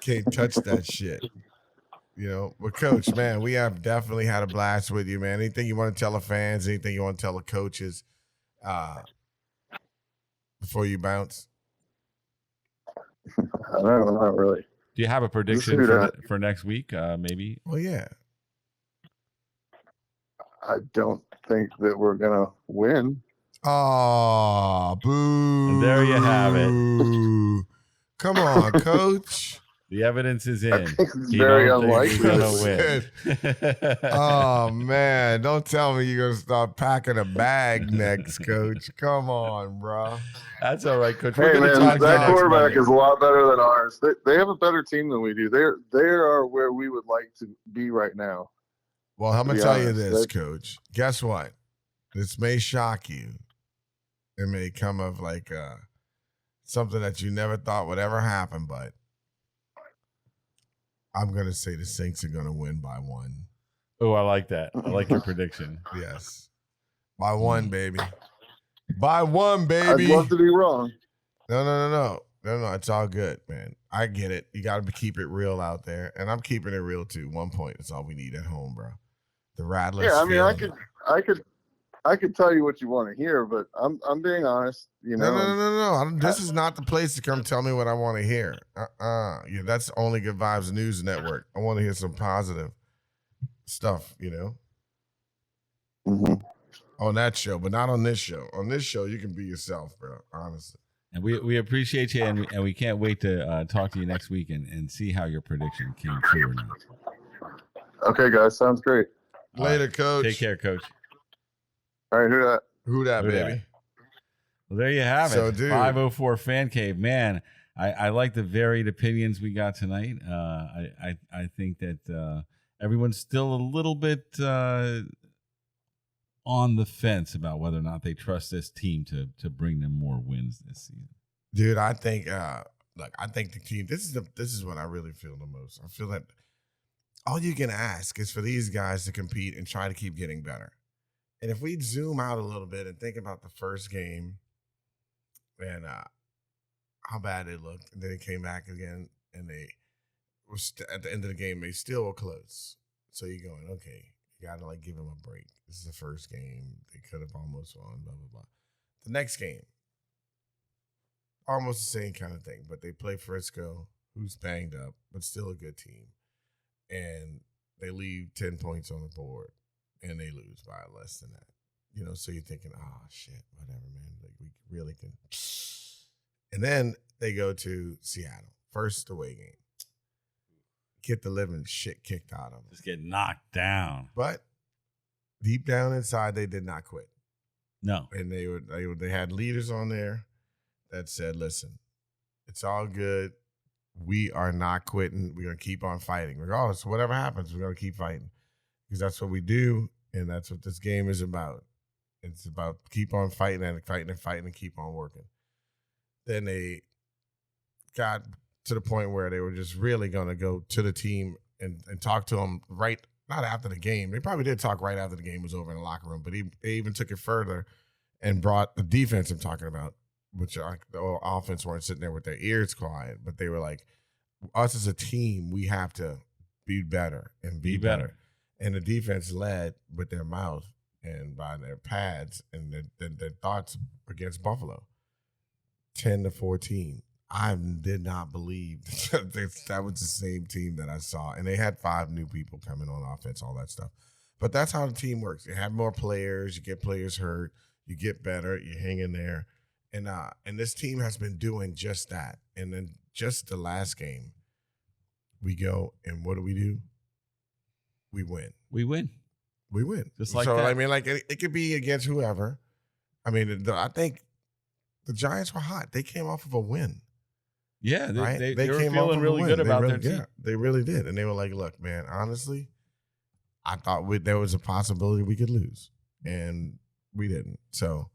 Can't touch that shit. But Coach, man, we have definitely had a blast with you, man. Anything you want to tell the fans? Anything you want to tell the coaches before you bounce? I don't know, not really. Do you have a prediction for next week? Maybe. Well, yeah. I don't think that we're gonna win. Oh, boo! And there you have it. Come on, Coach. The evidence is in. I think it's very unlikely to win. Oh man! Don't tell me you're gonna start packing a bag next, Coach. Come on, bro. That's all right, Coach. Hey man, that quarterback is a lot better than ours. They have a better team than we do. They are where we would like to be right now. Well, I'm gonna tell you this, Coach. Guess what? This may shock you. It may come of something that you never thought would ever happen, but I'm gonna say the Saints are gonna win by 1. Oh, I like that. I like your prediction. Yes, by 1, baby. By 1, baby. I'd love to be wrong. No. It's all good, man. I get it. You got to keep it real out there, and I'm keeping it real too. 1 point. That's all we need at home, bro. The Rattlers. Yeah, I mean, I could tell you what you want to hear, but I'm being honest. No. This is not the place to come tell me what I want to hear. Yeah, that's only Good Vibes News Network. I want to hear some positive stuff. Mm-hmm. On that show, but not on this show. On this show, you can be yourself, bro. Honestly. And we appreciate you, and we can't wait to talk to you next week and see how your prediction came true or not. Okay, guys. Sounds great. Later, Coach. Take care, Coach. All right, Who that, baby? Well, there you have it. Dude. 504 Fan Cave. Man, I like the varied opinions we got tonight. I think that everyone's still a little bit on the fence about whether or not they trust this team to bring them more wins this season. Dude, I think I think the team, this is what I really feel the most. I feel that all you can ask is for these guys to compete and try to keep getting better. And if we zoom out a little bit and think about the first game and how bad they looked, and then they came back again and they at the end of the game, they still were close. So you're going, okay, you got to like give them a break. This is the first game. They could have almost won, blah, blah, blah. The next game, almost the same kind of thing, but they play Frisco, who's banged up, but still a good team. And they leave 10 points on the board, and they lose by less than that. You know, so you're thinking, oh, shit, whatever, man. Like, we really can. And then they go to Seattle, first away game. Get the living shit kicked out of them. Just get knocked down. But deep down inside, they did not quit. No. And they had leaders on there that said, listen, it's all good. We are not quitting. We're going to keep on fighting. Regardless of whatever happens, we're going to keep fighting. Because that's what we do, and that's what this game is about. It's about keep on fighting and fighting and fighting and keep on working. Then they got to the point where they were just really going to go to the team and talk to them not after the game. They probably did talk right after the game was over in the locker room, but they even took it further and brought the defense I'm talking about, which the offense weren't sitting there with their ears quiet, but they were like, us as a team, we have to be better and be better. And the defense led with their mouth and by their pads and their thoughts against Buffalo. 10-14. I did not believe that was the same team that I saw. And they had 5 new people coming on offense, all that stuff. But that's how the team works. You have more players. You get players hurt. You get better. You hang in there. And this team has been doing just that. And then just the last game, we go, and what do? We win. We win. Just like that. I mean, like it could be against whoever. I mean, I think the Giants were hot. They came off of a win. Yeah, they were came feeling really good about their team. Yeah, they really did. And they were like, look, man, honestly, I thought there was a possibility we could lose. And we didn't. So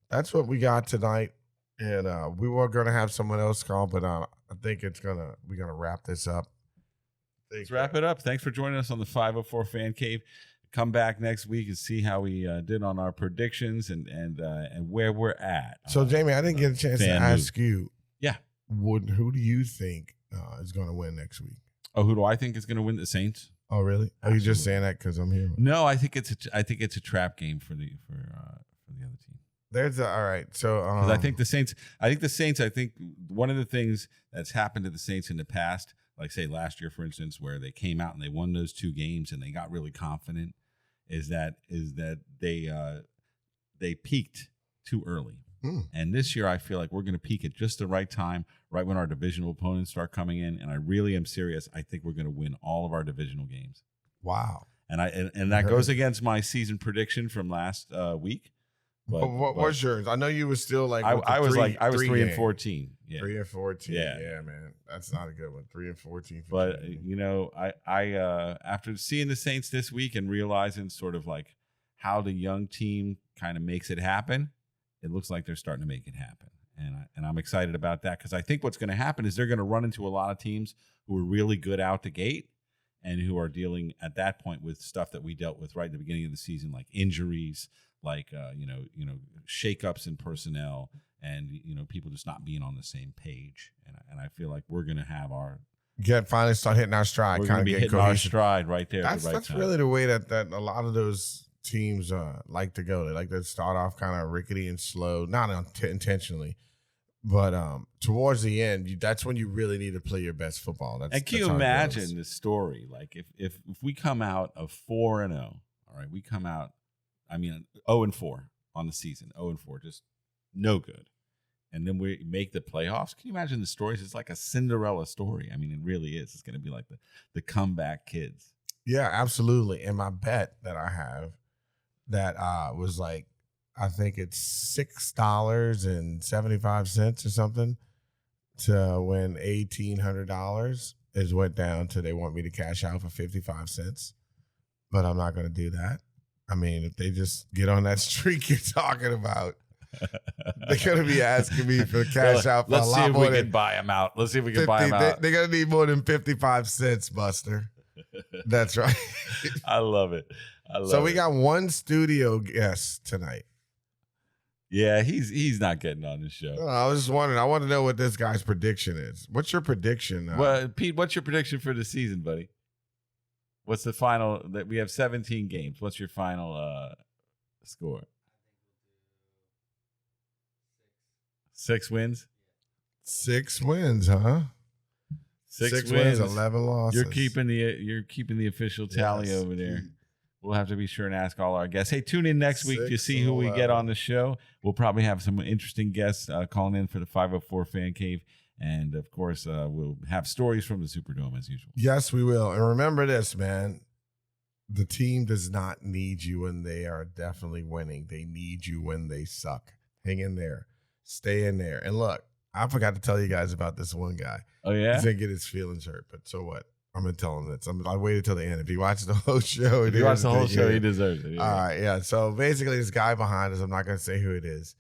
that's what we got tonight. And we were going to have someone else call, but I think we're going to wrap this up. Let's wrap it up. Thanks for joining us on the 504 Fan Cave. Come back next week and see how we did on our predictions and where we're at. So, Jamie, I didn't get a chance to ask you. Yeah. Who do you think is going to win next week? Oh, who do I think is going to win? The Saints. Oh, really? Are you just saying that because I'm here? No, I think it's a trap game for the other team. All right. So I think the Saints. I think one of the things that's happened to the Saints in the past, like say last year, for instance, where they came out and they won those 2 games and they got really confident, is that they peaked too early. And this year, I feel like we're going to peak at just the right time, right when our divisional opponents start coming in. And I really am serious. I think we're going to win all of our divisional games. Wow. And that goes against my season prediction from last week. But what was yours? I know you were still like I was 3-14. Yeah. 3-14. Yeah, man, that's not a good one. 3-14. But I after seeing the Saints this week and realizing sort of like how the young team kind of makes it happen, it looks like they're starting to make it happen, and I'm excited about that because I think what's going to happen is they're going to run into a lot of teams who are really good out the gate and who are dealing at that point with stuff that we dealt with right at the beginning of the season, like injuries, like shakeups in personnel, and people just not being on the same page. And I feel like we're going to have finally start hitting our stride. We're going to be hitting our stride right there. That's really the way that a lot of those teams like to go. They like to start off kind of rickety and slow, not intentionally, but towards the end, that's when you really need to play your best football. And can you imagine the story? Like if we come out of 4-0, all right, we come out, 0-4 on the season, 0-4, just no good. And then we make the playoffs. Can you imagine the stories? It's like a Cinderella story. I mean, it really is. It's going to be like the comeback kids. Yeah, absolutely. And my bet that I have that was like, I think it's $6.75 or something to win $1,800 is went down to they want me to cash out for 55 cents. But I'm not going to do that. I mean, if they just get on that streak you're talking about, they're going to be asking me for cash out for a lot more. Let's see if we can buy them out. Let's see if we can buy them out. They're going to need more than 55 cents, Buster. That's right. I love it. So we got one studio guest tonight. Yeah, he's not getting on the show. No, I was just wondering. I want to know what this guy's prediction is. What's your prediction? Well, Pete, what's your prediction for the season, buddy? What's the final? That we have 17 games. What's your final score? 6 wins. 6 wins, huh? 6 wins, 11 losses. You're keeping the official tally over there. We'll have to be sure and ask all our guests. Hey, tune in next week to see who we get on the show. We'll probably have some interesting guests calling in for the 504 Fan Cave. And, of course, we'll have stories from the Superdome as usual. Yes, we will. And remember this, man. The team does not need you when they are definitely winning. They need you when they suck. Hang in there. Stay in there. And look, I forgot to tell you guys about this one guy. Oh, yeah? He's going to get his feelings hurt, but so what? I'm going to tell him this. I waited till the end. If he watches the whole show. If he watches the whole show, he deserves it. Yeah. All right, yeah. So basically, this guy behind us, I'm not going to say who it is.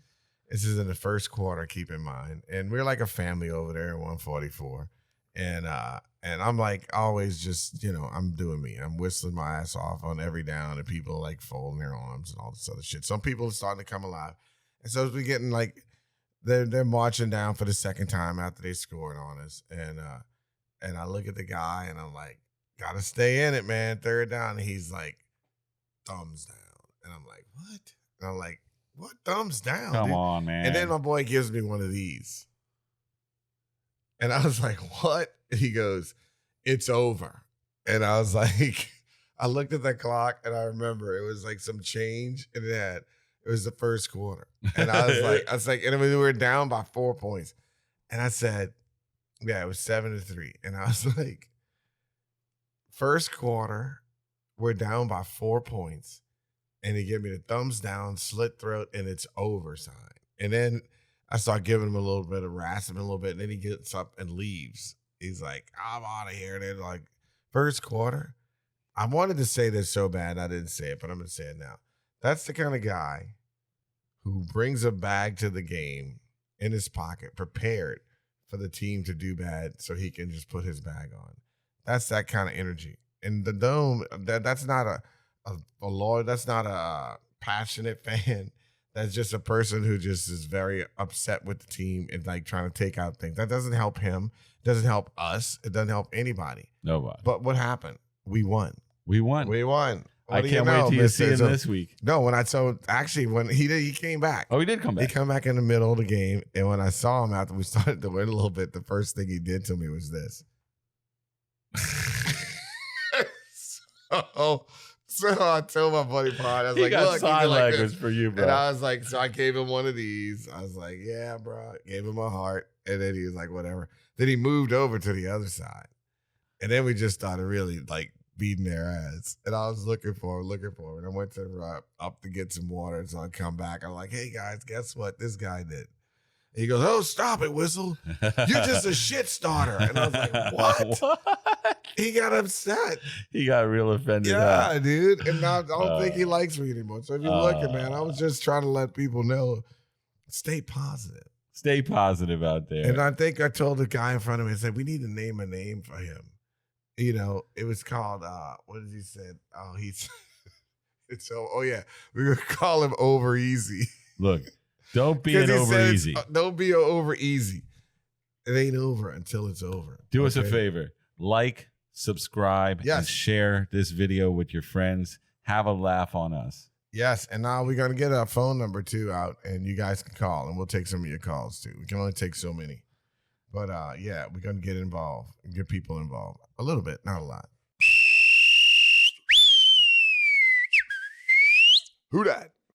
This is in the first quarter, keep in mind. And we're like a family over there at 144. And I'm like always just, I'm doing me. I'm whistling my ass off on every down, and people are like folding their arms and all this other shit. Some people are starting to come alive. And so we're getting like, they're marching down for the second time after they scored on us. And I look at the guy and I'm like, gotta stay in it, man. Third down. And he's like, thumbs down. And I'm like, what? And I'm like, what thumbs down? Come on, man. And then my boy gives me one of these. And I was like, what? And he goes, it's over. And I was like, I looked at the clock and I remember it was like some change and it was the first quarter. And I was like, and we were down by 4 points. And I said, yeah, it was 7-3. And I was like, first quarter, we're down by 4 points. And he gave me the thumbs down, slit throat, and it's over sign. And then I start giving him a little bit of rasping a little bit. And then he gets up and leaves. He's like, I'm out of here. And they're like, first quarter. I wanted to say this so bad. I didn't say it, but I'm going to say it now. That's the kind of guy who brings a bag to the game in his pocket, prepared for the team to do bad so he can just put his bag on. That's that kind of energy. And the Dome, that's not a lawyer, that's not a passionate fan. That's just a person who just is very upset with the team and like trying to take out things. That doesn't help him. It doesn't help us. It doesn't help anybody. Nobody. But what happened? We won. We won. What I can't wait till you see him this week. No, when he came back. Oh, he did come back. He come back in the middle of the game, and when I saw him after we started to win a little bit, the first thing he did to me was this. So I told my buddy Pod, I was like, look, sign language for you, bro. And I was like, so I gave him one of these. I was like, yeah, bro. Gave him a heart, and then he was like, whatever. Then he moved over to the other side, and then we just started really like beating their ass. And I was looking for him. And I went to up to get some water. And so I come back. I'm like, hey, guys, guess what this guy did? And he goes, oh, stop it, Whistle. You're just a shit starter. And I was like, what? He got upset. He got real offended. Yeah, dude. And now I don't think he likes me anymore. So if you're looking, man, I was just trying to let people know, stay positive. Stay positive out there. And I think I told the guy in front of me, I said, we need to name a name for him. It was called, what did he say? Oh, yeah, we're going to call him Over Easy. Look, don't be an over easy. Don't be an over easy. It ain't over until it's over. Do us a favor. Like, subscribe, and share this video with your friends. Have a laugh on us. Yes, and now we're going to get our phone number, too, out, and you guys can call, and we'll take some of your calls, too. We can only take so many. But, yeah, we're going to get involved and get people involved. A little bit, not a lot. Who dat?